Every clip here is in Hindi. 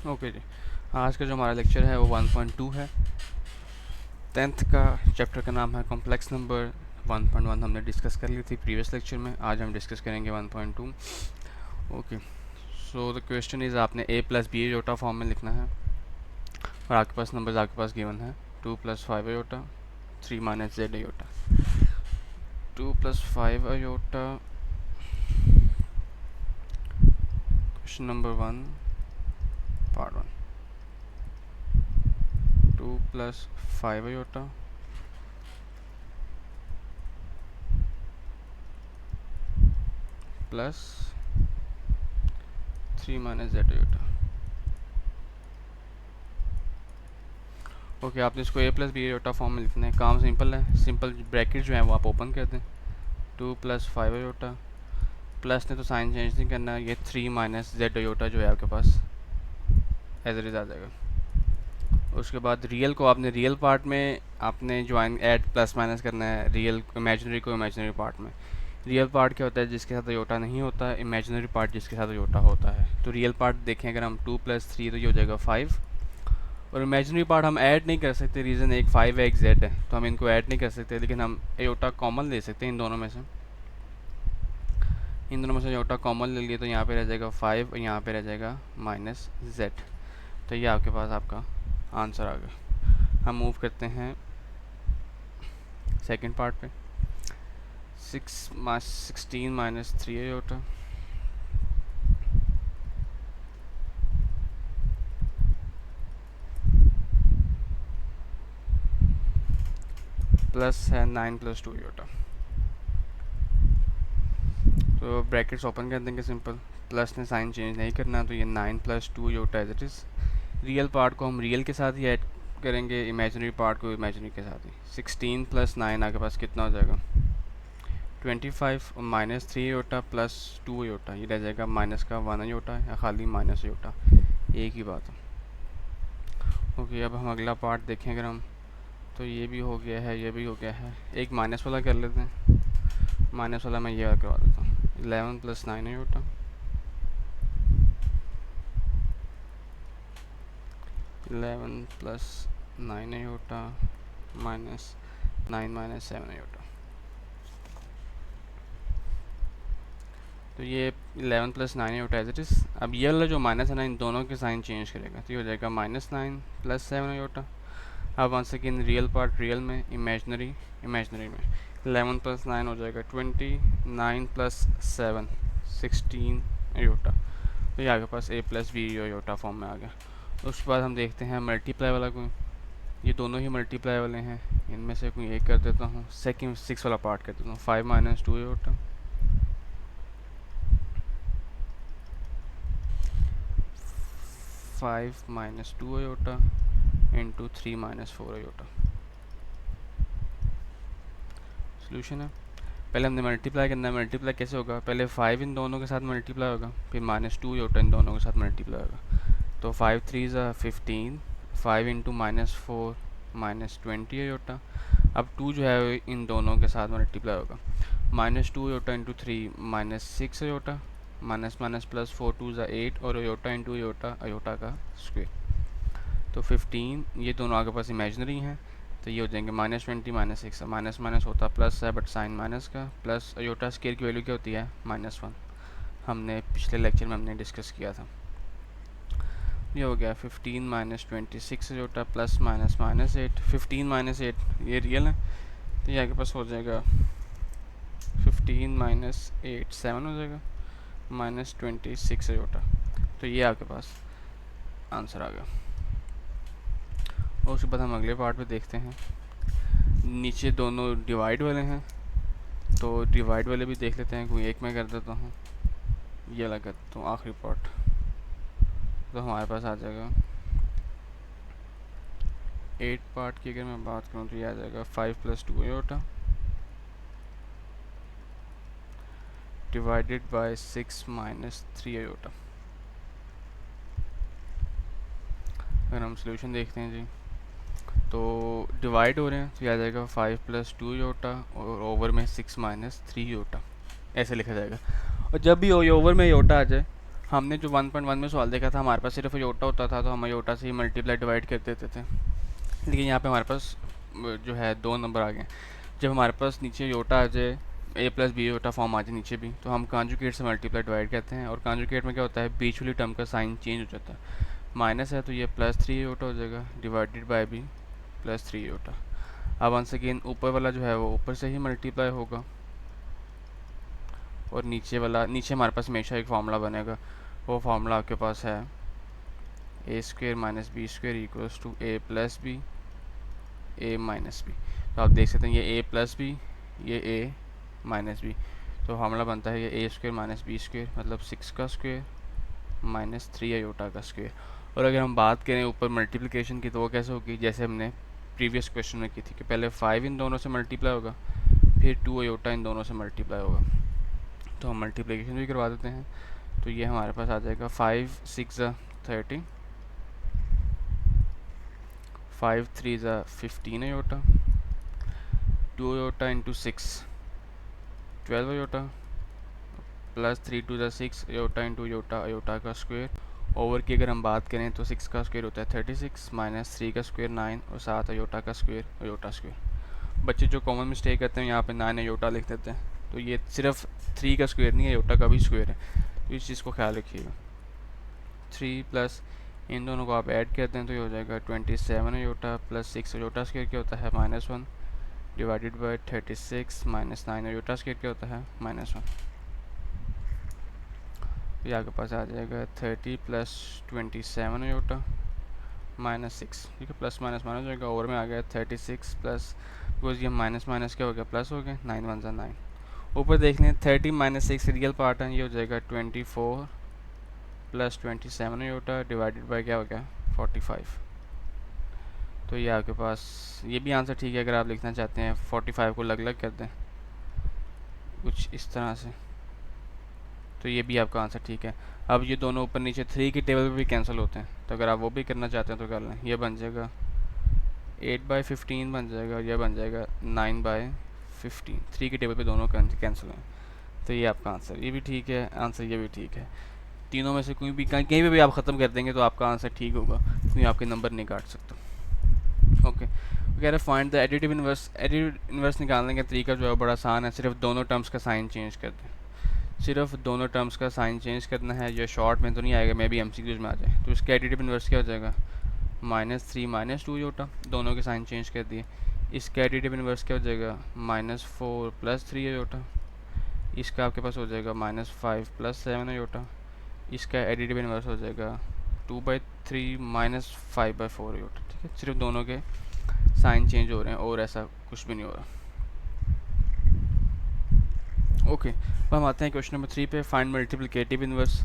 ओके जी, आज का जो हमारा लेक्चर है वो 1.2 है। 10th का चैप्टर का नाम है कॉम्प्लेक्स नंबर। 1.1 हमने डिस्कस कर ली थी प्रीवियस लेक्चर में, आज हम डिस्कस करेंगे 1.2। Okay, so the question is आपने a plus B iota form में लिखना है और आपके पास नंबर्स आपके पास गिवन है 2 plus 5 iota 3 minus Z iota. 2 plus 5 iota, question number 1 part 1। 2 plus 5 iota plus 3 minus Z iota. Okay, आपने इसको A plus B iota form में लिखना है। काम सिंपल है, सिंपल ब्रैकेट जो है वो आप ओपन कर दें। 2 प्लस 5 अयोटा, प्लस ने तो साइन चेंज नहीं करना, ये 3 माइनस जेड अयोटा जो है आपके पास एज इट इज़ आ जाएगा। उसके बाद रियल को आपने रियल पार्ट में आपने ज्वाइन ऐड प्लस माइनस करना है, रियल इमेजिनरी को इमेजिनरी पार्ट में। रियल पार्ट क्या होता है? जिसके साथ अयोटा नहीं होता है। इमेजिनरी पार्ट जिसके साथ अयोटा होता है। तो रियल पार्ट देखें अगर हम 2 प्लस 3 तो ये हो जाएगा 5, और इमेजिनरी पार्ट हम ऐड नहीं कर सकते, रीज़न एक 5 है एक जेड है, तो हम इनको ऐड नहीं कर सकते, लेकिन हम एयोटा कॉमन ले सकते हैं इन दोनों में से। इन दोनों में से एयोटा कॉमन ले लिए तो यहाँ पे रह जाएगा 5 और यहाँ पे रह जाएगा माइनस जेड। तो ये आपके पास आपका आंसर आ गया। हम मूव करते हैं सेकंड पार्ट पे। 16 माइनस 3 एयोटा प्लस है 9 प्लस 2 एयोटा। तो ब्रैकेट्स ओपन कर देंगे सिंपल, प्लस ने साइन चेंज नहीं करना, तो ये 9 plus 2 iota as it is. Real part को हम रियल के साथ ही ऐड करेंगे, इमेजिनरी पार्ट को इमेजिनरी के साथ ही। 16 प्लस 9 आपके पास कितना हो जाएगा? 25, और माइनस 3 एयोटा प्लस 2 एयोटा, ये रह जाएगा माइनस का 1 एयोटा या खाली माइनस एयोटा, एक ही बात है। ओके, अब हम अगला पार्ट देखें अगर हम, तो ये भी हो गया है, ये भी हो गया है। एक माइनस वाला कर लेते हैं, माइनस वाला मैं ये वाला करवा देता हूँ। 11 plus 9 iota 11 plus 9 iota minus 9 minus 7 iota. तो ये 11 plus 9 iota as it is. अब ये वाला जो माइनस है ना, इन दोनों के साइन चेंज करेगा, तो ये हो जाएगा माइनस 9 प्लस 7 एयोटा। अब once again real part real में, इमेजनरी इमेजनरी में। 11 प्लस 9 हो जाएगा 20, 9 प्लस 7 16 एयोटा। तो ये आपके पास ए प्लस बी एयोटा फॉर्म में आ गया। उसके बाद हम देखते हैं मल्टीप्लाई वाला कोई, ये दोनों ही मल्टीप्लाई वाले हैं, इनमें से कोई एक कर देता हूँ। सेकंड 6 वाला पार्ट कर देता हूँ। 5 minus 2 aorta 5 minus 2 aorta into 3 minus 4 aorta. Solution है। पहले हमने मल्टीप्लाई करना है। मल्टीप्लाई कैसे होगा? पहले 5 इन दोनों के साथ मल्टीप्लाई होगा, फिर माइनस 2 एयोटा इन दोनों के साथ मल्टीप्लाई होगा। तो 5 3 15, 5 इंटू माइनस 4 माइनस 20 एयोटा। अब 2 जो है इन दोनों के साथ मल्टीप्लाई होगा। Minus 2 aorta into 3 minus 6 aorta, minus minus plus 4 2 8, और एयोटा इंटू एयोटा अयोटा का स्क्वेयर। तो 15, ये दोनों आपके पास इमेजिनरी हैं, तो ये हो जाएंगे माइनस 20 माइनस 6। माइनस माइनस होता प्लस है, बट साइन माइनस का, प्लस अयोटा स्केयर की वैल्यू क्या होती है? -1। हमने पिछले लेक्चर में हमने डिस्कस किया था। ये हो गया 15 minus 26 iota plus minus minus 8। 15 minus 8 ये रियल है, तो ये आपके पास हो जाएगा 15 माइनस 8 7 हो जाएगा माइनस 26 अयोटा। तो ये आपके पास आंसर आ गया। और उसके बाद हम अगले पार्ट पे देखते हैं। नीचे दोनों डिवाइड वाले हैं, तो डिवाइड वाले भी देख लेते हैं। कोई एक मैं कर देता हूँ, ये वाला कर देता हूँ आखिरी पार्ट। तो हमारे पास आ जाएगा 8 पार्ट की अगर मैं बात करूँ तो ये आ जाएगा 5 plus 2 aorta divided by 6 minus 3 aorta. अगर हम सोल्यूशन देखते हैं जी, तो डिवाइड हो रहे हैं तो ये आ जाएगा 5 प्लस 2 एयोटा और ओवर में 6 माइनस 3 एयोटा, ऐसे लिखा जाएगा। और जब भी ओवर में एयोटा आ जाए, हमने जो 1.1 में सवाल देखा था, हमारे पास सिर्फ योटा होता था, तो हम योटा से ही मल्टीप्लाई डिवाइड कर देते थे। लेकिन यहाँ पे हमारे पास जो है 2 नंबर आ गए। जब हमारे पास नीचे योटा आ जाए, ए प्लस बी योटा फॉर्म आ जाए नीचे भी, तो हम कांजुगेट से मल्टीप्लाई डिवाइड करते हैं। और कांजुगेट में क्या होता है, बीच वाली टर्म का साइन चेंज हो जाता है। माइनस है तो ये +3 योटा हो जाएगा, डिवाइडेड बाय भी +3 योटा। अब वंस अगेन ऊपर वाला जो है वो ऊपर से ही मल्टीप्लाई होगा, और नीचे वाला, नीचे हमारे पास हमेशा एक फार्मूला बनेगा। वो फार्मूला आपके पास है a² - b² = a + b a - b। तो आप देख सकते हैं ये a + b, ये a - b, तो फार्मूला बनता है ये a² - b² मतलब 6 का स्क्वायर माइनस 3 अयोटा का स्क्वायर। और अगर हम बात करें ऊपर मल्टीप्लिकेशन की, तो वो कैसे होगी, जैसे हमने प्रीवियस क्वेश्चन में की थी कि पहले 5 इन दोनों से मल्टीप्लाई होगा, फिर 2 अयोटा इन दोनों से मल्टीप्लाई होगा। तो हम मल्टीप्लिकेशन भी करवा देते हैं। तो ये हमारे पास आ जाएगा 5 6 30, 5 3 15 iota, 2 iota into 6 12 iota, plus 3 2 6 iota into iota का स्क्वायर। ओवर की अगर हम बात करें तो 6 का स्क्वायर होता है 36 माइनस 3 का स्क्वायर 9 और 7 अयोटा का स्क्वायर अयोटा स्क्वायर। बच्चे जो कॉमन मिस्टेक करते हैं यहाँ पे 9 अयोटा लिख देते हैं, तो ये सिर्फ 3 का स्क्वायर नहीं है, अयोटा का भी स्क्वायर है, तो इस चीज़ को ख्याल रखिएगा। 3 प्लस इन दोनों को आप ऐड करते हैं तो ये हो जाएगा 27 अयोटा प्लस 6 अयोटा स्क्वायर क्या होता है -1 divided by 36 minus 9 iota square क्या होता है -1। ये आपके पास आ जाएगा 30 प्लस 27 अयोटा -6, ठीक है, प्लस माइनस माइनस हो जाएगा। ओवर में आ गया 36 प्लस, बिकॉज ये माइनस माइनस क्या हो गया प्लस हो गया, 9 1 9। ऊपर देख लें 30 - 6 रियल पार्ट है, ये हो जाएगा 24 प्लस 27 अयोटा डिवाइडेड बाय क्या हो गया 45। तो ये आपके पास ये भी आंसर ठीक है। अगर आप लिखना चाहते हैं 45 को अलग अलग कर दें कुछ इस तरह से, तो ये भी आपका आंसर ठीक है। अब ये दोनों ऊपर नीचे 3 की टेबल पे भी कैंसिल होते हैं, तो अगर आप वो भी करना चाहते हैं तो कर लें। ये बन जाएगा 8/15 बन जाएगा, और यह बन जाएगा 9/15। 3 की टेबल पे दोनों कैंसिल हैं, तो ये आपका आंसर, ये भी ठीक है आंसर, ये भी ठीक है। तीनों में से कोई भी कहीं पे भी आप ख़त्म कर देंगे तो आपका आंसर ठीक होगा, क्योंकि आपके नंबर नहीं काट सकता। ओके, कह रहे find the additive inverse. Additive inverse निकालने का तरीका जो है बड़ा आसान है, सिर्फ दोनों टर्म्स का साइन चेंज कर दें। सिर्फ दोनों टर्म्स का साइन चेंज करना है, ये शॉर्ट में तो नहीं आएगा, मे बी MCQs में आ जाए। तो इसका एडिटिव इन्वर्स क्या हो जाएगा -3 - 2 योटा, दोनों के साइन चेंज कर दिए। इसका एडिटिव इन्वर्स क्या हो जाएगा -4 + 3 योटा। इसका आपके पास हो जाएगा -5 + 7 योटा। इसका एडिटिव इन्वर्स हो जाएगा 2/3 - 5/4 योटा। ठीक है, सिर्फ दोनों के साइन चेंज हो रहे हैं और ऐसा कुछ भी नहीं हो रहा। ओके, अब हम आते हैं क्वेश्चन नंबर 3 पे, find multiplicative inverse.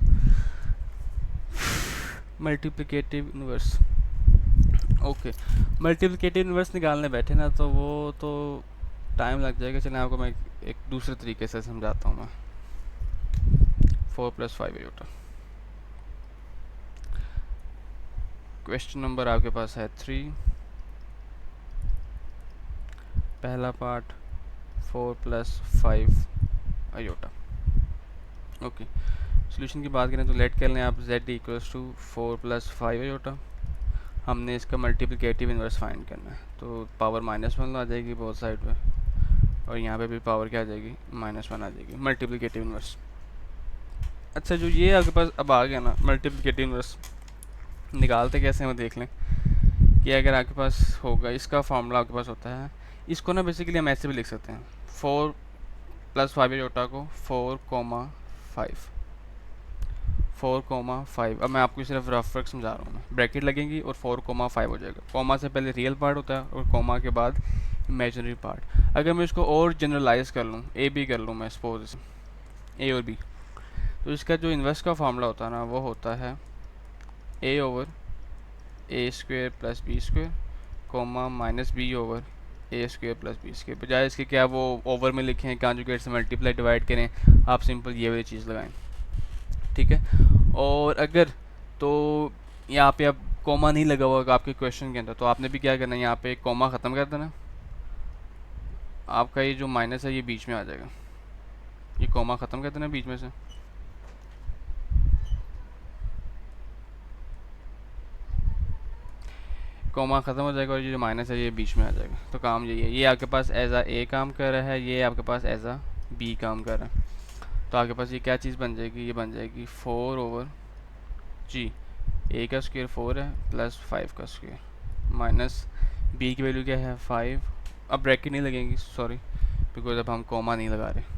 Multiplicative inverse, okay, multiplicative inverse निकालने बैठे ना तो वो तो टाइम लग जाएगा। चलिए आपको मैं एक दूसरे तरीके से समझाता हूँ। मैं 4 + 5 अयोटा। क्वेश्चन नंबर आपके पास है 3, पहला पार्ट 4 + 5 अयोटा। ओके, सोल्यूशन की बात करें तो लेट कर लें आप z = 4 + 5 अयोटा। हमने इसका मल्टीप्लिकेटिव इन्वर्स फाइंड करना है, तो पावर -1 आ जाएगी बोथ साइड पे, और यहाँ पे भी पावर क्या आ जाएगी -1 आ जाएगी, मल्टीप्लिकेटिव इन्वर्स। अच्छा, जो ये आपके पास अब आ गया ना मल्टीप्लिकेटिव इन्वर्स, निकालते कैसे हैं वो देख लें। कि अगर आपके पास होगा, इसका फार्मूला आपके पास होता है, इसको ना बेसिकली हम ऐसे भी लिख सकते हैं 4 + 5 अयोटा को 4,5 4,5। अब मैं आपको सिर्फ रफ वर्क समझा रहा हूँ, मैं ब्रैकेट लगेंगी और 4,5 हो जाएगा। कॉमा से पहले रियल पार्ट होता है और कॉमा के बाद इमेजिनरी पार्ट। अगर मैं इसको और जनरलाइज कर लूँ, ए बी कर लूँ मैं सपोज, ए और बी, तो इसका जो इन्वर्स का फार्मूला होता है ना वो होता है a/a² + b² comma -b/a² + b²। बजाय इसके क्या वो ओवर में लिखें, कॉन्जुगेट से मल्टीप्लाई डिवाइड करें, आप सिंपल ये वाली चीज़ लगाएं। ठीक है, और अगर तो यहाँ पे अब कॉमा नहीं लगा हुआ आपके क्वेश्चन के अंदर, तो आपने भी क्या करना है, यहाँ पे कॉमा ख़त्म कर देना। आपका ये जो माइनस है ये बीच में आ जाएगा, ये कॉमा ख़त्म कर देना बीच में से। कॉमा ख़त्म हो जाएगा और ये जो माइनस है ये बीच में आ जाएगा। तो काम यही है, ये आपके पास एज आ ए काम कर रहा है, ये आपके पास एज आ बी काम कर रहा है। तो आपके पास ये क्या चीज़ बन जाएगी, ये बन जाएगी 4 ओवर जी, ए का स्क्वायर 4 है प्लस 5 का स्क्वायर माइनस बी की वैल्यू क्या है 5। अब ब्रैकेट नहीं लगेंगी, सॉरी, बिकॉज अब हम कॉमा नहीं लगा रहे।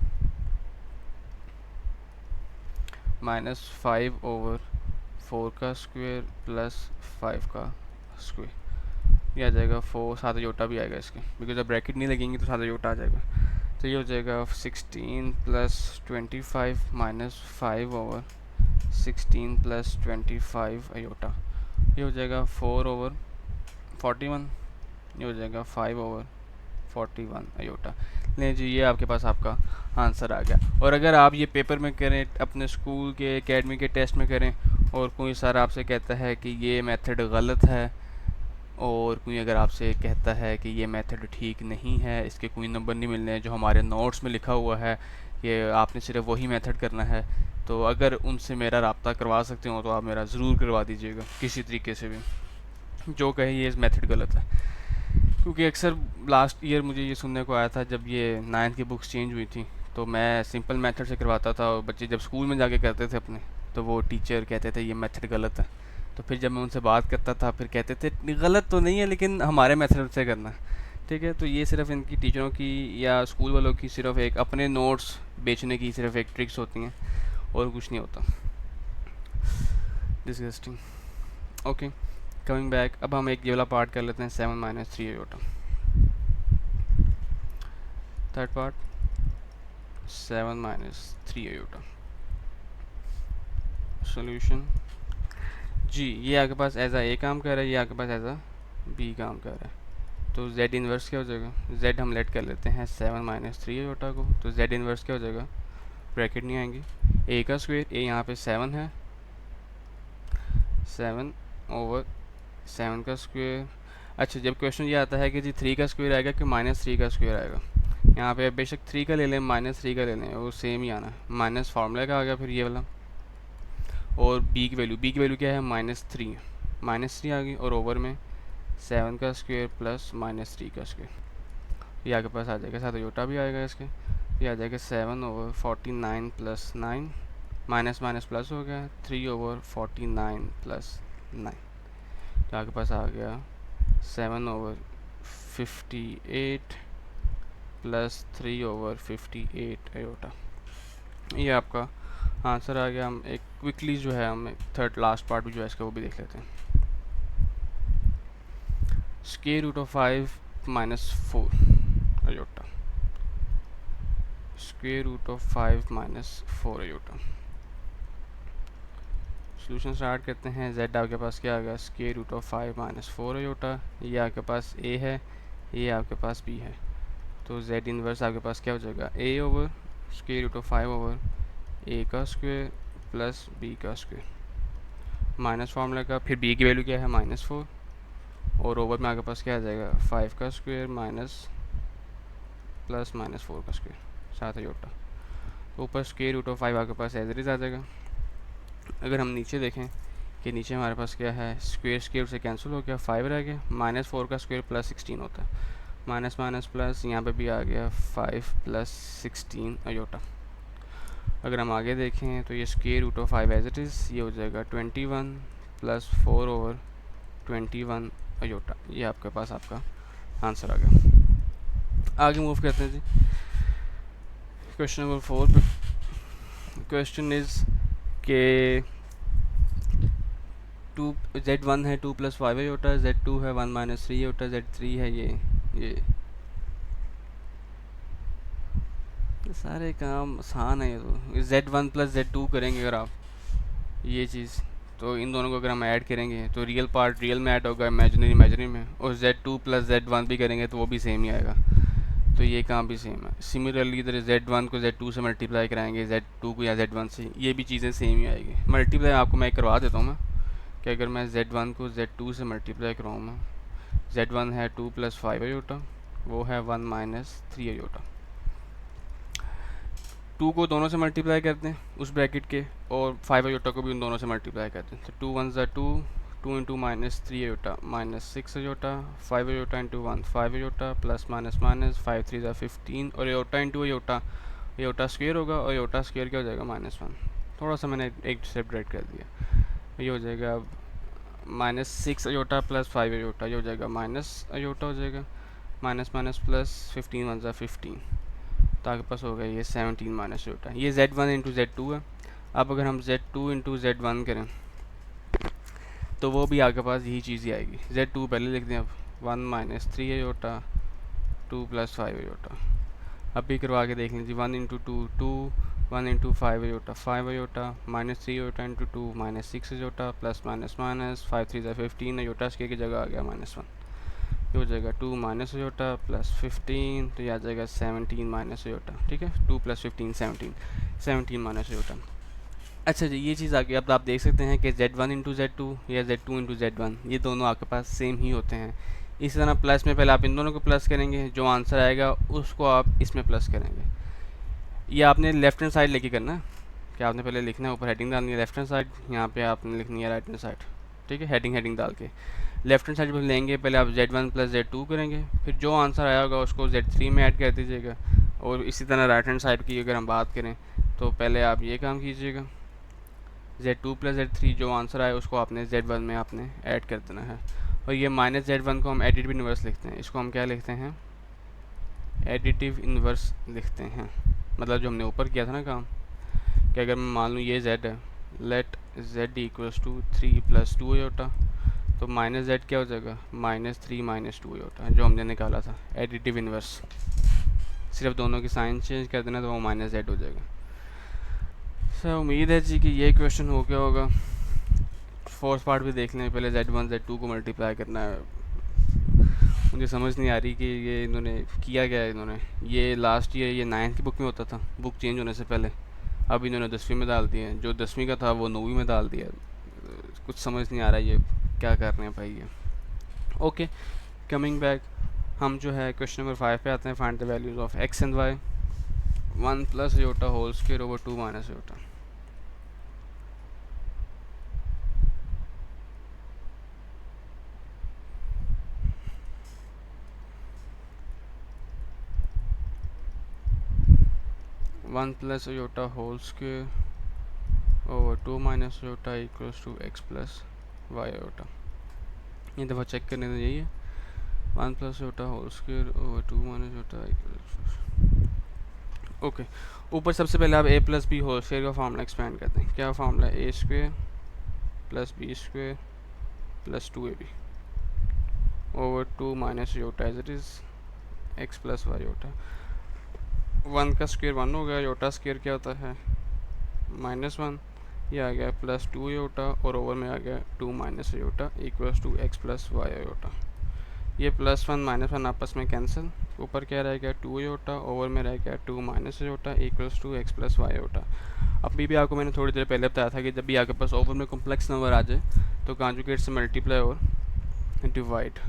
माइनस 5 ओवर 4 का स्क्वायर प्लस 5 का स्क्वायर, ये आ जाएगा 4, सादा जोटा भी आएगा इसके, बिकॉज अब ब्रैकेट नहीं लगेंगी तो सादा जोटा आ जाएगा। तो ये हो जाएगा 16 plus 25 minus 5 over 16 plus 25 iota, ये हो जाएगा 4 ओवर 41, ये हो जाएगा 5 ओवर 41 अयोटा। नहीं जी, ये आपके पास आपका आंसर आ गया। और अगर आप ये पेपर में करें, अपने स्कूल के एकेडमी के टेस्ट में करें, और कोई सर आपसे कहता है कि ये मेथड गलत है, और कोई अगर आपसे कहता है कि ये मेथड ठीक नहीं है, इसके कोई नंबर नहीं मिलने हैं, जो हमारे नोट्स में लिखा हुआ है ये आपने सिर्फ वही मेथड करना है, तो अगर उनसे मेरा रब्ता करवा सकते हो तो आप मेरा ज़रूर करवा दीजिएगा किसी तरीके से भी, जो कहे ये मेथड गलत है। क्योंकि अक्सर लास्ट ईयर मुझे ये सुनने को आया था, जब ये 9th की बुक्स चेंज हुई थी, तो मैं सिंपल मेथड से करवाता था, और बच्चे जब स्कूल में जाके करते थे अपने, तो वो टीचर कहते थे ये मेथड गलत है। तो फिर जब मैं उनसे बात करता था, फिर कहते थे गलत तो नहीं है, लेकिन हमारे मेथड से करना, ठीक है। तो ये सिर्फ इनकी टीचरों की या स्कूल वालों की सिर्फ एक अपने नोट्स बेचने की सिर्फ एक ट्रिक्स होती हैं, और कुछ नहीं होता। डिस्गस्टिंग। ओके, कमिंग बैक, अब हम एक ये वाला पार्ट कर लेते हैं 7 minus 3 iota. Third part 7 minus 3 iota. Solution जी, ये आपके पास एज आ ए काम कर रहा है, ये आपके पास एज आ बी काम कर रहा है। तो z इन्वर्स क्या हो जाएगा, z हम लेट कर लेते हैं 7 माइनस 3 अयोटा को, तो z इन्वर्स क्या हो जाएगा, ब्रैकेट नहीं आएंगी, a का स्क्वायर, a यहाँ पे 7 है, 7 ओवर 7 का स्क्वायर। अच्छा, जब क्वेश्चन ये आता है कि जी 3 का स्क्वायर आएगा कि माइनस 3 का स्क्वायर आएगा, यहाँ पे बेशक 3 का ले लें माइनस 3 का ले लें, वो सेम ही आना है, माइनस फार्मूला का आ गया फिर ये वाला। और b की वैल्यू क्या है, -3, -3 आ गई, और ओवर में 7 का स्क्वायर प्लस -3 का स्क्वायर, ये आपके पास आ जाएगा, साथ अयोटा भी आएगा इसके, ये आ जाएगा 7 over 49 plus 9, minus minus plus हो गया 3 ओवर 49 प्लस 9, तो आपके पास आ गया 7 ओवर 58 प्लस 3 ओवर 58 अयोटा, ये आपका आंसर आ गया। हम एक क्विकली जो है हम थर्ड लास्ट पार्ट भी जो है इसका वो भी देख लेते हैं। Square root of 5 minus 4 iota, square root of 5 minus 4 iota. Solution start करते हैं। z आपके पास क्या आ गया, square root of 5 minus 4 iota, ये आपके पास a है, ये आपके पास b है, तो z इन्वर्स आपके पास क्या हो जाएगा, a over square root of 5 over a का स्क्वायर प्लस b का स्क्वायर, माइनस फार्मूला का, फिर b की वैल्यू क्या है -4, और ओवर में आपके पास क्या आ जाएगा 5 का स्क्वायर माइनस प्लस -4 का स्क्वायर, साथ अयोटा, तो ऊपर स्क्वायर रूट ऑफ 5 आपके पास एज इट इज आ जाएगा। अगर हम नीचे देखें कि नीचे हमारे पास क्या है, स्क्वायर स्क्वायर से कैंसिल हो गया, 5 रह गया, -4 का स्क्वायर प्लस 16 होता है, माइनस माइनस प्लस, यहाँ पे भी आ गया 5 प्लस 16 अयोटा। अगर हम आगे देखें तो ये square root of 5 as it is, ये हो जाएगा 21 प्लस 4 ओवर 21 अयोटा, ये आपके पास आपका आंसर आ गया। आगे मूव करते हैं जी, क्वेश्चन नंबर 4 पे। क्वेश्चन इज़ के Z1 है 2 प्लस 5 अयोटा, Z2 है 1 माइनस 3 अयोटा, Z3 है ये सारे काम आसान है। ये तो Z1 प्लस Z2 करेंगे अगर आप ये चीज़, तो इन दोनों को अगर हम ऐड करेंगे तो रियल पार्ट रियल में ऐड होगा, इमेजिनरी इमेजिनरी में, और Z2 प्लस Z1 भी करेंगे तो वो भी सेम ही आएगा, तो ये काम भी सेम है। सिमिलरली इधर Z1 को Z2 से मल्टीप्लाई कराएंगे, Z2 को या Z1 से, ये भी चीज़ें सेम ही आएगी। मल्टीप्लाई आपको मैं करवा देता हूँ मैं, कि अगर मैं Z1 को Z2 से मल्टीप्लाई कराऊँ मैं, Z1 है 2 प्लस 5 अयोटा, वो है 1 माइनस 3 अयोटा, 2 को दोनों से मल्टीप्लाई करते हैं उस ब्रैकेट के, और 5 अयोटा को भी उन दोनों से मल्टीप्लाई करते हैं, तो 2 1 ज़ा 2, 2 into minus 3 iota minus 6 iota 5 iota into 1 5 iota plus minus minus 5 3 ज़ा 15 और iota into iota iota square होगा और अयोटा स्क्वेयर क्या हो जाएगा -1। थोड़ा सा मैंने एक सेपरेट कर दिया, ये हो जाएगा अब -6 अयोटा प्लस 5 अयोटा, ये हो जाएगा माइनस अयोटा हो जाएगा, माइनस माइनस प्लस 15 1 ज़ा 15, तो आपके पास हो गया ये 17 माइनस अयोटा। ये Z1 इंटू Z2 है। अब अगर हम Z2 इंटू Z1 करें तो वो भी आपके पास यही चीज़ ही आएगी। Z2 पहले लिख दें, अब 1 माइनस 3 अयोटा 2 प्लस 5 अयोटा। अब भी करवा के देख लीजिए, 1 into 2 2 1 into 5 iota 5 iota minus 3 iota into 2 minus 6 iota plus minus minus 5 3 ज़ा 15 अयोटा स्क्वायर की जगह आ गया -1, ये हो जाएगा 2 माइनस अयोटा प्लस 15, तो ये आ जाएगा 17 माइनस अयोटा। ठीक है, 2 प्लस 15 17 माइनस अयोटा। अच्छा जी, ये चीज़ आ गई। अब आप देख सकते हैं कि Z1 इंटू Z2 या Z2 इंटू Z1 ये दोनों आपके पास सेम ही होते हैं। इसी तरह प्लस में पहले आप इन दोनों को प्लस करेंगे, जो आंसर आएगा उसको आप इसमें प्लस करेंगे। ये आपने लेफ्ट हैंड साइड लेके करना है कि आपने पहले लिखना है, ऊपर हेडिंग डालनी है लेफ्ट हैंड साइड, यहाँ पे आपने लिखनी है राइट हैंड साइड। ठीक है, हेडिंग डाल के लेफ्ट हैंड साइड पर लेंगे, पहले आप Z1 प्लस Z2 करेंगे, फिर जो आंसर आया होगा उसको Z3 में ऐड कर दीजिएगा। और इसी तरह राइट हैंड साइड की अगर हम बात करें तो पहले आप ये काम कीजिएगा, Z2 प्लस Z3 जो आंसर आए उसको आपने Z1 में आपने ऐड कर देना है। और ये माइनस Z1 को हम एडिटिव इन्वर्स लिखते हैं, इसको हम क्या लिखते हैं, एडिटिव इन्वर्स लिखते हैं। मतलब जो हमने ऊपर किया था ना काम, कि अगर मैं मान लूँ ये Z है, let Z equals to 3 plus 2 iota, तो माइनस Z क्या हो जाएगा, -3 माइनस 2 अयोटा, जो हमने निकाला था एडिटिव इन्वर्स। सिर्फ दोनों की साइन चेंज कर देना तो वो -Z हो जाएगा। सर उम्मीद है जी कि ये क्वेश्चन हो गया होगा। फोर्थ पार्ट भी देख लें, पहले Z1 Z2 को मल्टीप्लाई करना है। मुझे समझ नहीं आ रही कि ये इन्होंने किया क्या है। इन्होंने ये लास्ट ईयर ये 9th की बुक में होता था, बुक चेंज होने से पहले, अब इन्होंने 10वीं में डाल दिया है। जो 10वीं का था वो 9वीं में डाल दिया। कुछ समझ नहीं आ रहा ये क्या कर रहे हैं भाई ये। ओके, कमिंग बैक, हम जो है क्वेश्चन नंबर 5 पे आते हैं। Find the values of x and y। 1 plus iota whole square over 2 minus iota. One plus iota whole square over 2 minus iota equals to x plus Y iota. ये दफ़ा चेक करने तो यही है, 1 plus iota whole square over 2 minus iota equals. Okay, ऊपर सबसे पहले आप a plus B whole square का फार्मूला एक्सपेंड करते हैं। क्या फार्मूला है, ए square plus B square plus 2ab over 2 minus iota as it is x plus Y iota. 1 का स्क्वायर 1 हो गया, अयोटा स्क्वायर क्या होता है -1, ये आ गया प्लस 2 अयोटा और ओवर में आ गया 2 minus iota equals to x plus Y iota. ये +1 -1 आपस में कैंसिल, ऊपर क्या रह गया 2 अयोटा, ओवर में रह गया 2 minus iota equals to x plus Y iota. अभी भी आपको मैंने थोड़ी देर पहले बताया था कि जब भी आपके पास ओवर में कॉम्प्लेक्स नंबर आ जाए तो कॉन्जुगेट से मल्टीप्लाई और डिवाइड।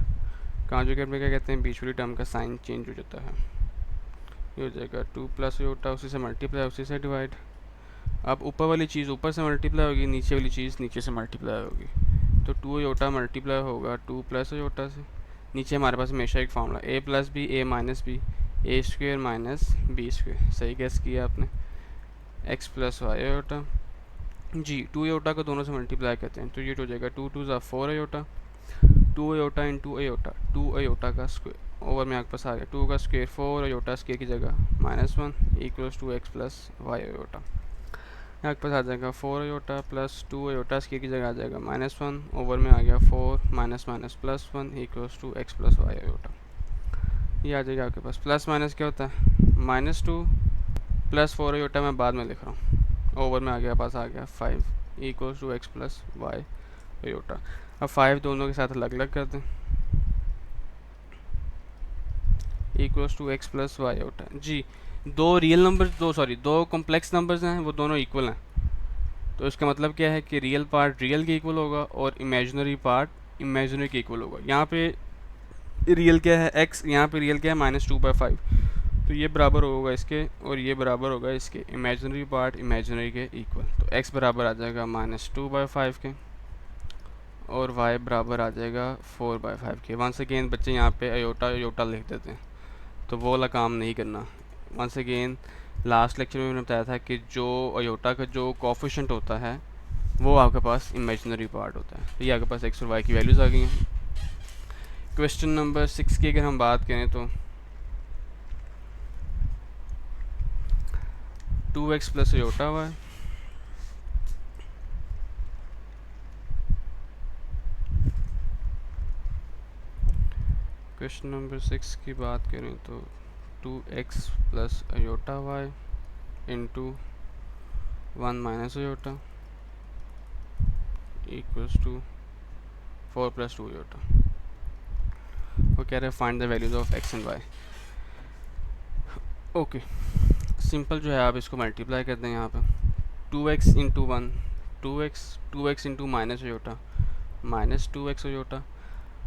कॉन्जुगेट में क्या कहते हैं, बीच वाली टर्म का साइन चेंज हो जाता है। ये हो जाएगा 2 प्लस अयोटा, उसी से मल्टीप्लाई उसी से डिवाइड। अब ऊपर वाली चीज़ ऊपर से मल्टीप्लाई होगी, नीचे वाली चीज़ नीचे से मल्टीप्लाई होगी, तो 2 अयोटा मल्टीप्लाई होगा 2 प्लस अयोटा से। नीचे हमारे पास हमेशा एक formula a plus B A minus B A square minus B square. सही गैस किया आपने, x प्लस वाई अयोटा जी। 2 अयोटा को दोनों से मल्टीप्लाई करते हैं तो ये हो जाएगा 2 2 ज़ा 4 iota, 2 iota into iota, 2 iota का स्क्वायर ओवर में आपके पास आ गया 2 का स्क्वायर 4 अयोटा स्क्वायर की जगह -1 equals to x plus Y iota. आपके पास आ जाएगा 4 अयोटा प्लस 2 अयोटा स्क्वायर की जगह आ जाएगा -1, ओवर में आ गया 4 minus minus +1 equals to x plus Y iota. ये आ जाएगा आपके पास। प्लस माइनस क्या होता है, -2 प्लस 4 अयोटा मैं बाद में लिख रहा हूँ, ओवर में आ गया पास आ गया 5 equals to x plus Y iota. अब 5 दोनों के साथ अलग अलग कर दें, equals to x plus Y iota जी। दो रियल नंबर्स दो कॉम्प्लेक्स नंबर्स हैं, वो दोनों इक्वल हैं, तो इसका मतलब क्या है कि रियल पार्ट रियल के इक्वल होगा और इमेजिनरी पार्ट इमेजिनरी के इक्वल होगा। यहाँ पे रियल क्या है x, यहाँ पे रियल क्या है -2/5, तो ये बराबर होगा इसके और ये बराबर होगा इसके, इमेजिनरी पार्ट इमेजिनरी के इक्वल। तो x बराबर आ जाएगा -2/5 के, और y बराबर आ जाएगा 4/5 के। वंस अगेन बच्चे यहाँ पे अयोटा अयोटा लिख देते हैं, तो वो वाला काम नहीं करना। वंस अगेन लास्ट लेक्चर में मैंने बताया था कि जो अयोटा का जो कोफिशिएंट होता है वो आपके पास इमेजिनरी पार्ट होता है। तो ये आपके पास x और y की वैल्यूज़ आ गई हैं। क्वेश्चन नंबर 6 की अगर हम बात करें तो 2x plus iota y question number 6 की बात करें तो 2x plus iota y into 1 minus iota equals to 4 plus 2 iota. वो कह रहे हैं find the values of x and y। Okay, simple जो है आप इसको मल्टीप्लाई करते हैं यहाँ पे 2x into 1 2x into minus iota minus 2x iota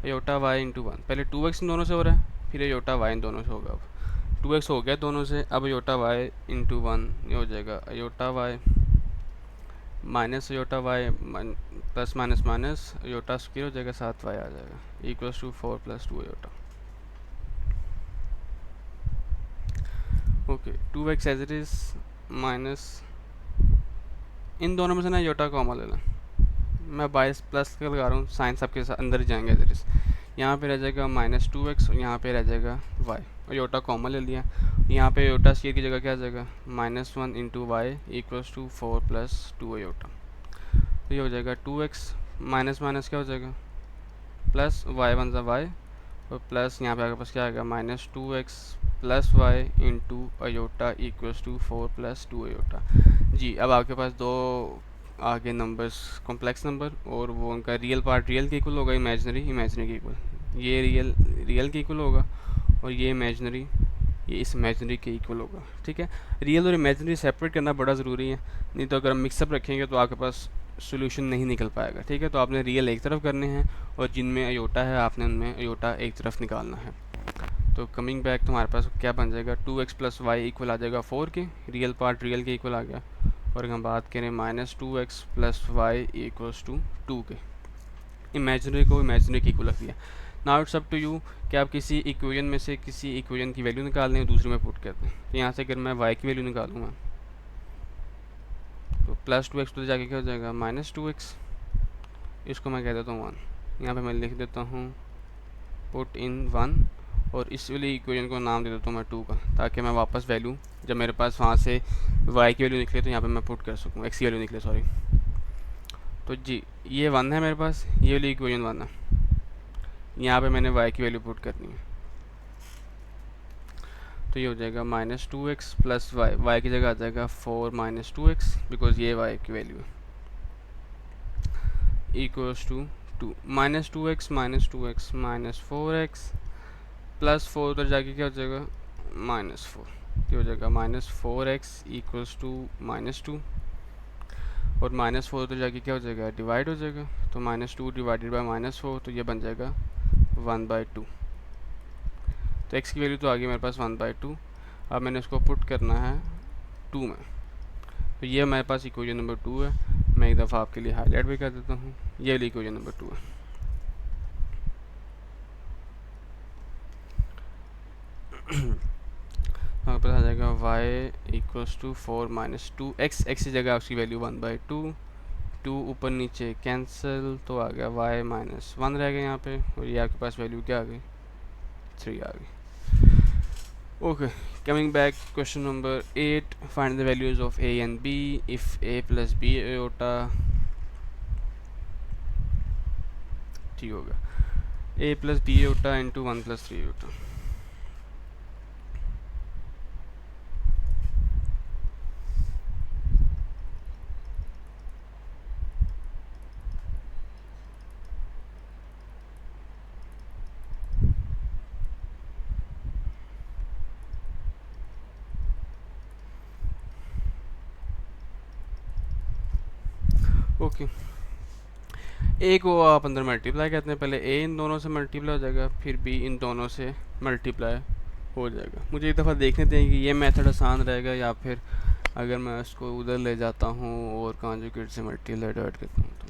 iota y into 1। पहले 2x इन दोनों से हो रहा है, फिर अयोटा y इन दोनों से होगा। अब 2x हो गया दोनों से, अब अयोटा y इंटू 1 ये हो जाएगा iota y minus iota y plus minus minus iota square हो जाएगा, 7y आ जाएगा equals to 4 plus 2 iota. Okay, 2x as it is minus इन दोनों में से ना अयोटा कॉमन ले लें। मैं 22 प्लस का लगा रहा हूँ, साइन सबके साथ अंदर ही जाएंगे एज इट इज़। यहाँ पे रह जाएगा माइनस 2x और यहाँ पे रह जाएगा y। अयोटा कॉमन ले लिया, यहाँ पे अयोटा स्क्वायर की जगह क्या आ जाएगा -1 into Y equals to 4 plus 2 iota. तो ये हो जाएगा 2x माइनस माइनस क्या हो जाएगा प्लस y वन ज़ा y और प्लस यहाँ पे आपके पास क्या आएगा -2x plus y into iota equals to 4 plus 2 iota. जी, अब आपके पास दो आगे नंबर्स कॉम्प्लेक्स नंबर और वो उनका रियल पार्ट रियल के इक्वल होगा, इमेजिनरी इमेजिनरी के इक्वल। ये रियल के इक्वल होगा और ये इमेजिनरी ये इस इमेजिनरी के इक्वल होगा। ठीक है, रियल और इमेजिनरी सेपरेट करना बड़ा ज़रूरी है, नहीं तो अगर हम मिक्सअप रखेंगे तो आपके पास सोल्यूशन नहीं निकल पाएगा। ठीक है, तो आपने रियल एक तरफ करने हैं और जिनमें अयोटा है आपने उनमें अयोटा एक तरफ निकालना है। तो कमिंग बैक तुम्हारे पास क्या बन जाएगा 2x प्लस वाई इक्वल आ जाएगा 4 के, रियल पार्ट रियल के इक्वल आ गया। और अगर हम बात करें -2x plus Y equals to 2 के, इमेजिनरी को इमेजिनरी के इक्वल रख दिया। Now it's up to you कि आप किसी इक्वेशन में से किसी इक्वेशन की वैल्यू निकाल दें दूसरे में पुट कर दें। तो यहाँ से अगर मैं y की वैल्यू निकालूंगा तो प्लस 2x तो जाके क्या हो जाएगा -2x, इसको मैं कह देता हूँ 1। यहाँ पे मैं लिख देता हूँ पुट इन 1 और इस वाली इक्वेशन को नाम दे देता हूँ मैं 2 का, ताकि मैं वापस वैल्यू जब मेरे पास वहाँ से y की वैल्यू निकले तो यहाँ पे मैं पुट कर सकूँ, x की वैल्यू निकले सॉरी। तो जी ये 1 है मेरे पास, ये वाली इक्वेशन 1 है, यहाँ पे मैंने y की वैल्यू पुट करनी है। तो ये हो जाएगा -2x प्लस y की जगह आ जाएगा 4 - 2x बिकॉज ये y की वैल्यू है equals to 2 -2x -4x plus 4 उधर जाके क्या हो जाएगा -4, ये हो जाएगा -4x इक्वल्स टू -2 और -4 उधर जाके क्या हो जाएगा डिवाइड हो जाएगा। तो -2 डिवाइडेड बाय -4 तो ये बन जाएगा 1/2। तो x की वैल्यू तो आ गई मेरे पास 1/2। अब मैंने इसको पुट करना है 2 में, तो ये मेरे पास इक्वेशन नंबर 2 है। मैं एक दफ़ा आपके लिए हाईलाइट भी कर देता हूँ, ये वाली इक्वेशन नंबर 2 है। हमारे पास आ जाएगा y equals to 4 - 2x, x की जगह उसकी वैल्यू 1/2, 2 ऊपर नीचे कैंसिल तो आ गया y -1 रह गया यहाँ पे और ये आपके पास वैल्यू क्या आ गई 3 आ गई। Okay, coming back question number 8, find the values of a and b if a plus b iota ठीक होगा a plus b iota into 1 plus 3 iota। Okay, ए को आप अंदर मल्टीप्लाई कहते हैं, पहले ए इन दोनों से मल्टीप्लाई हो जाएगा, फिर बी इन दोनों से मल्टीप्लाई हो जाएगा। मुझे एक दफ़ा देखने दें कि ये मेथड आसान रहेगा या फिर अगर मैं इसको उधर ले जाता हूँ और कॉन्जुगेट से मल्टीप्लाई डिवाइड करता हूँ तो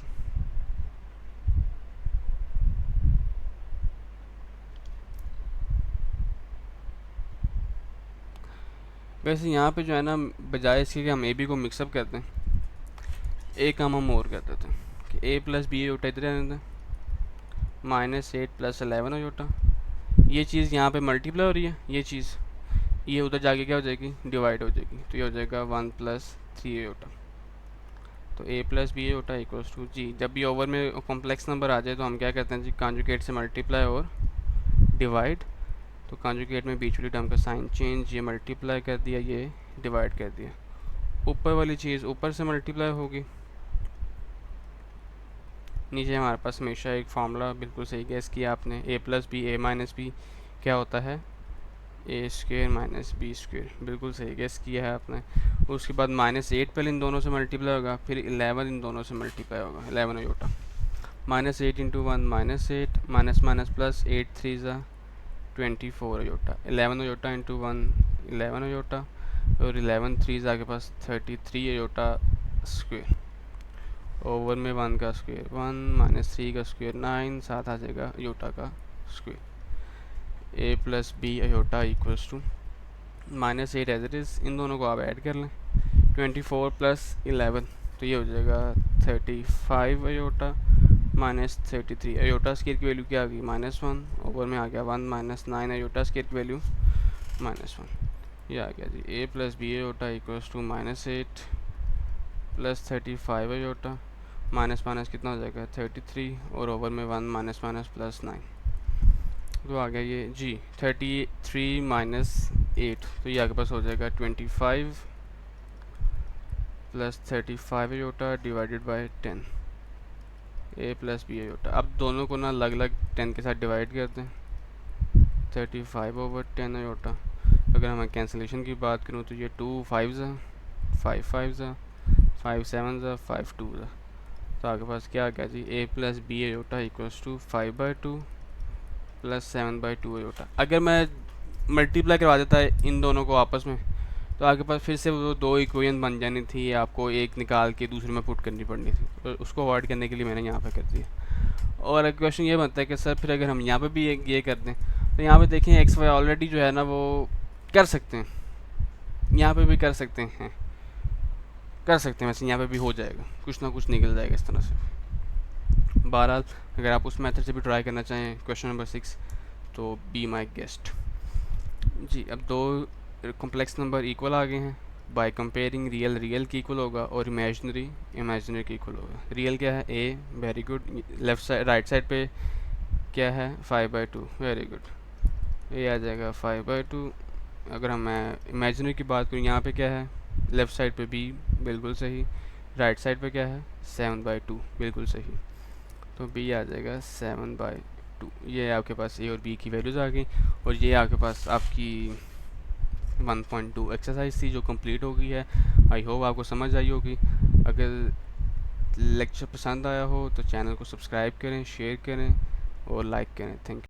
वैसे यहाँ पे जो है ना, बजाय इसके कि हम ए बी को मिक्सअप करते हैं, एक काम हम और कर देते हैं कि ए प्लस बी होटा इधर रहने दें, -8 + 11 हो जाता। ये चीज़ यहाँ पे मल्टीप्लाई हो रही है, ये चीज़ ये उधर जाके क्या हो जाएगी, डिवाइड हो जाएगी, तो ये हो जाएगा 1 + 3 होटा। तो a plus B iota equals to जी। जब भी ओवर में कॉम्प्लेक्स नंबर आ जाए तो हम क्या कहते हैं जी, कॉन्जुगेट से मल्टीप्लाई और डिवाइड। तो कॉन्जुगेट में बीच वाली टर्म का साइन चेंज, ये मल्टीप्लाई कर दिया, ये डिवाइड कर दिया। ऊपर वाली चीज़ ऊपर से मल्टीप्लाई होगी, नीचे हमारे पास हमेशा एक फार्मूला बिल्कुल सही गैस किया आपने, a plus B A minus B क्या होता है, a² - b², बिल्कुल सही गैस किया है आपने। उसके बाद -8 पहले इन दोनों से मल्टीप्लाई होगा, फिर 11 इन दोनों से मल्टीप्लाई होगा, 11 अयोटा। -8 × 1 -8, माइनस माइनस प्लस, 8 3 ज़ा 24 अयोटा, 11 अयोटा इंटू 1 11 अयोटा, और 11 3 ज़ा के पास 33 अयोटा स्क्वेयर, ओवर में 1 का स्क्वेयर 1 -3 का स्क्वेयर 9, साथ आ जाएगा अयोटा का square. a plus B iota equals to -8 as it is, इन दोनों को आप ऐड कर लें, 24 + 11, तो ये हो जाएगा 35 अयोटा -33 अयोटा स्क्वायर की वैल्यू क्या आ गई, -1, ओवर में आ गया 1 -9 अयोटा स्क्वायर की वैल्यू -1, ये आ गया जी। a plus B iota equals to -8 + 35 iota, minus minus कितना हो जाएगा 33, और ओवर में 1 माइनस प्लस 9, तो आ गया ये जी 33 - 8, तो ये आपके पास हो जाएगा 25 + 35 iota divided by 10, a plus B iota. अब दोनों को ना अलग अलग 10 के साथ डिवाइड करते हैं, 35/10 अयोटा। अगर मैं कैंसिलेशन की बात करूँ तो ये 2 5 ज़ा 5 5 ज़ा 5 7 ज़ा 5 2 ज़ा, तो आपके पास क्या आ गया जी, a plus B iota equals to 5/2 + 7/2 iota. अगर मैं मल्टीप्लाई करवा देता है इन दोनों को आपस में, तो आपके पास फिर से वो दो इक्वेशन बन जानी थी, आपको एक निकाल के दूसरे में पुट करनी पड़नी थी, तो उसको अवॉइड करने के लिए मैंने यहाँ पे कर दिया। और एक क्वेश्चन ये बनता है कि सर फिर अगर हम यहाँ पे भी ये कर दें, तो यहाँ पे देखें एक्स वाई ऑलरेडी जो है ना वो कर सकते हैं, यहाँ पे भी कर सकते हैं वैसे यहाँ पे भी हो जाएगा, कुछ ना कुछ निकल जाएगा इस तरह से। बहरहाल अगर आप उस मेथड से भी ट्राई करना चाहें क्वेश्चन नंबर 6, तो बी माई गेस्ट जी। अब दो कॉम्प्लेक्स नंबर इक्वल आ गए हैं, बाय कंपेयरिंग रियल की इक्वल होगा और इमेजिनरी की इक्वल होगा। रियल क्या है, A, very good. Left side right side पे क्या है, 5/2, वेरी गुड, ये आ जाएगा 5/2। अगर हम इमेजिनरी की बात करूँ, यहाँ पे क्या है, लेफ़्ट साइड पे बी, बिल्कुल सही। राइट साइड पे क्या है, 7/2, बिल्कुल सही, तो बी आ जाएगा 7/2। ये आपके पास ए और बी की वैल्यूज़ आ गई, और ये आपके पास आपकी 1.2 एक्सरसाइज थी जो कंप्लीट हो गई है। आई होप आपको समझ आई होगी। अगर लेक्चर पसंद आया हो तो चैनल को सब्सक्राइब करें, शेयर करें और लाइक करें। Thank you.